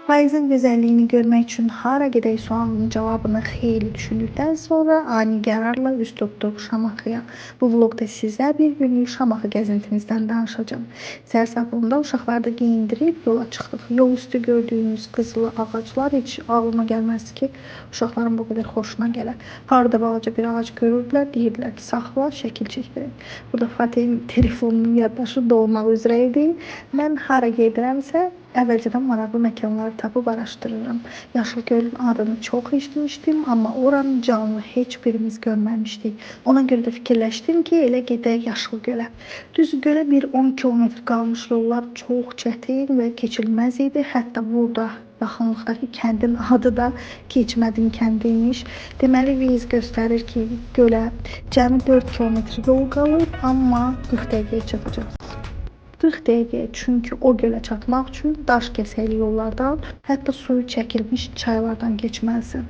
Payızın güzelliğini görmek için hara gedək sualının cevabını xeyli düşündükdən sonra ani qərarla üz tutduq Şamaxıya. Bu vlogda sizə bir günlük Şamaxı gəzintimizdən danışacağım. Səhər saatında uşaqları da geyindirib yola çıxdıq. Yol üstü gördüyünüz qızılı ağaclar heç ağlıma gəlməzdi ki, uşaqların bu qədər xoşuna gələr. Harada balaca bir ağac görürdülər, deyirdilər ki, saxla, şəkil çəkdirək. Burada Fatih'in telefonunun yaddaşı dolmaq üzrə idi. Mən hara gedirəmsə, əvvəlcədən maraqlı məkanları tapıb araşdırıram. Yaşılgölün adını çox eşitmişdim, amma oranı canlı heç birimiz görməmişdik. Ona görə də fikirləşdim ki, elə gedək Yaşılgölə. Düz gölə bir 10 kilometr qalmış yollar çox çətin və keçilməz idi. Hətta burada yaxınlıqdakı kəndin adı da Keçmədin kəndi imiş. Deməli, viz göstərir ki, gölə cəmi 4 kilometr yol qalıb, amma 40 dəqiqəyə çatacağıq. 40 dəqiqə, çünki o gölə çatmaq üçün daş kəsəkli yollardan, hətta suyu çəkilmiş çaylardan keçməlisən.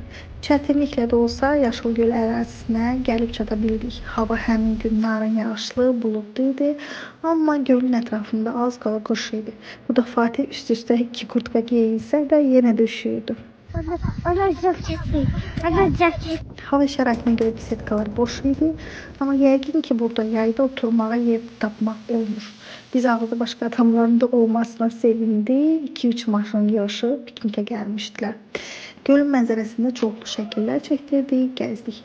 Çətinliklə də olsa Yaşılgöl ərazisinə gəlib çata bildik. Hava həmin gün narın yağışlı, buludlu idi, amma gölün ətrafında az qala qış idi. Bu da Fatih üst-üstə 2 kurtka geyinsə də yenə də üşüyürdü. Hava şəraitine göre bisikletkalar boş idi, ama yəqin ki burada yayda oturmağa yer tapmaq olmur. Biz ağılda başka adamların da olmasına sevindi. 2-3 maşın yığışıb piknikə gəlmişdilər. Gölün mənzərəsində çoxlu şəkillər çəkdirdik, gəzdik.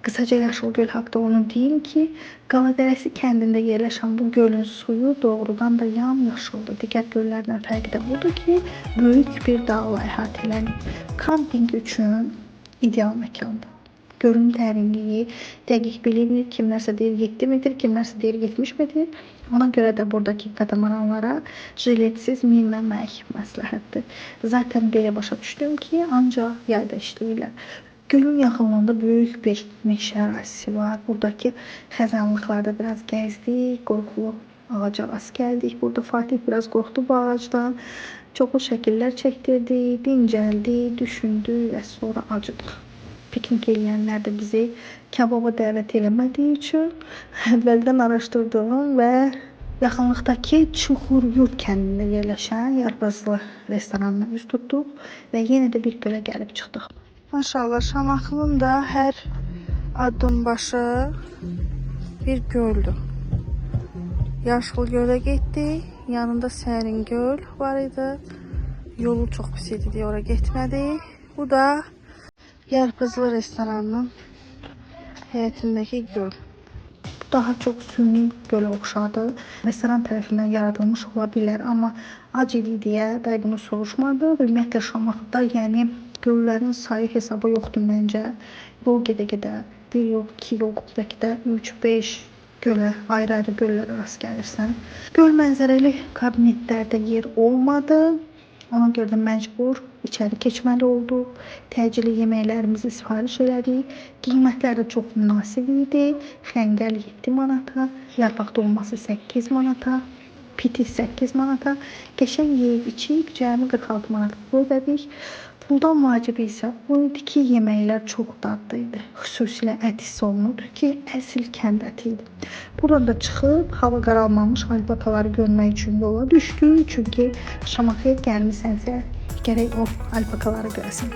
Kısaca Yaşılgöl haqqında onu deyim ki, Qaladərəsi kəndində yerləşən bu gölün suyu doğrudan da yamyaşıldır. Digər göllərdən fərqi də budur ki, böyük bir dağla əhatələnib. Kamping üçün ideal məkandır. Gölün dərinliyi dəqiq bilinmir. Kimlərsə deyir 7 metr, kimlərsə deyir 70 metr. Ona görə də buradakı katamaranlara jiletsiz minməmək məsləhətdir. Zaten belə başa düşdüm ki, ancaq yayda işləyirlər. Gölün yaxınlığında böyük bir meşə ərazisi var. Buradakı xəzanlıqlarda biraz gəzdik, qorxulu ağaca rast gəldik. Burada Fatih biraz qorxdu bu ağacdan. Çoxlu şəkillər çəkdirdi, dincəldi, düşündü və sonra acıdıq. Piknik eləyənlər də bizi kebaba dəvət eləmədiyi üçün əvvəldən araşdırdığım və yaxınlıqdakı Çuxuryurt kəndində yerləşən Yarpazlı restoranına üz tutduq və yenə də bir gölə gəlib çıxdıq. Maşallah, Şamaxının da hər adım başı bir göldür. Yaşılgölə getdik, yanında sərin göl var idi. Yolu çox pis idi deyə ora getmədik. Bu da Yarpazlı restoranının həyətindəki göl. Bu daha çox süni gölə oxşadı. Restoran tərəfindən yaradılmış ola bilər, amma acili deyə də bunu soruşmadı. Ümumiyyətlə Şamaxıda, yəni göllərin sayı hesaba yoxdur məncə. Yol gedə-gedə bir yol, 2 yol, bəlkə də 3, 5 gölə, ayrı-ayrı göllərə rast gəlirsən. Göl mənzərəli kabinetlərdə yer olmadı. Ona görə də məcbur içəri keçməli olduq. Təcili yeməklərimizi sifariş elədik. Qiymətlər də çox münasib idi. Xəngəl 7 manata, yarpaq dolması 8 manata, piti 8 manata. Qəşəng yeyib içib cəmi 46 manat ödədik. Puldan vacibi isə o idi ki, yeməklər çox dadlı idi. Xüsusilə ət hiss olunurdu ki, əsl kənd əti idi. Buradan da çıxıb hava qaralmamış alpakaları görmək üçün yola düşdük. Çünki Şamaxıya gəlmisənsə gərək o alpakaları görəsən.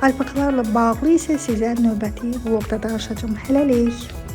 Alpakalarla bağlı isə sizə növbəti vlogda danışacağım. Hələlik.